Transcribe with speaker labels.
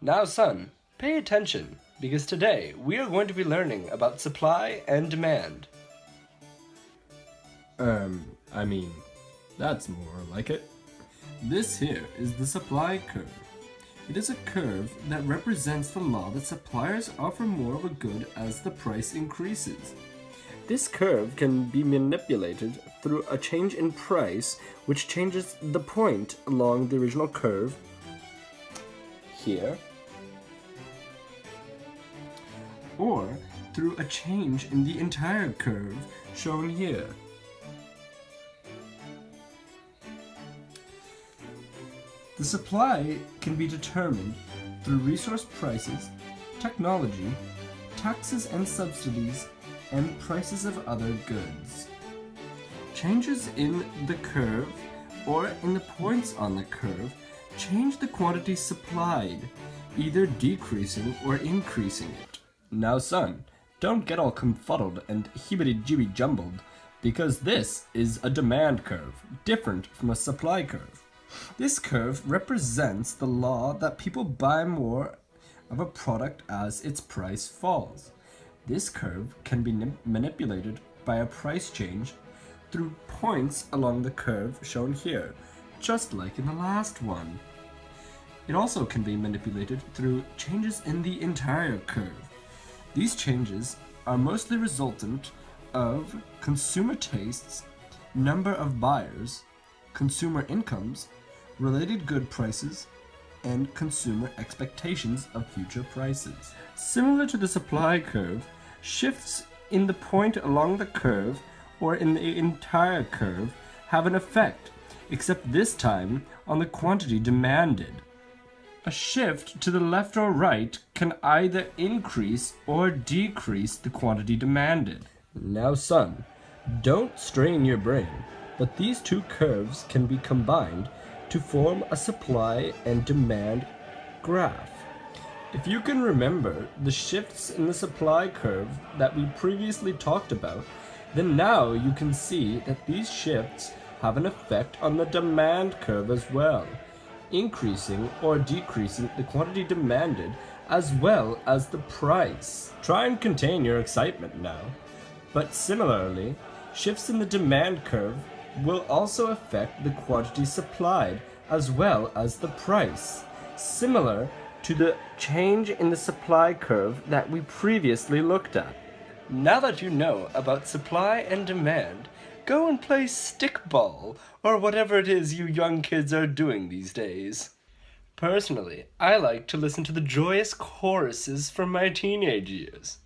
Speaker 1: Now, son, pay attention, because today we are going to be learning about supply and demand.
Speaker 2: I mean, that's more like it. This here is the supply curve. It is a curve that represents the law that suppliers offer more of a good as the price increases. This curve can be manipulated through a change in price, which changes the point along the original curve here, or through a change in the entire curve shown here. The supply can be determined through resource prices, technology, taxes and subsidies, and prices of other goods. Changes in the curve or in the points on the curve change the quantity supplied, either decreasing or increasing it. Now, son, don't get all confuddled and hibbity-jibby jumbled, because this is a demand curve, different from a supply curve. This curve represents the law that people buy more of a product as its price falls. This curve can be manipulated by a price change through points along the curve shown here, just like in the last one. It also can be manipulated through changes in the entire curve. These changes are mostly resultant of consumer tastes, number of buyers, consumer incomes, related good prices, and consumer expectations of future prices. Similar to the supply curve, shifts in the point along the curve or in the entire curve have an effect, except this time on the quantity demanded. A shift to the left or right can either increase or decrease the quantity demanded. Now, son, don't strain your brain, but these two curves can be combined to form a supply and demand graph. If you can remember the shifts in the supply curve that we previously talked about, then now you can see that these shifts have an effect on the demand curve as well, increasing or decreasing the quantity demanded as well as the price. Try and contain your excitement now. But similarly, shifts in the demand curve will also affect the quantity supplied as well as the price, similar to the change in the supply curve that we previously looked at.
Speaker 1: Now that you know about supply and demand, go and play stickball or whatever it is you young kids are doing these days. Personally, I like to listen to the joyous choruses from my teenage years.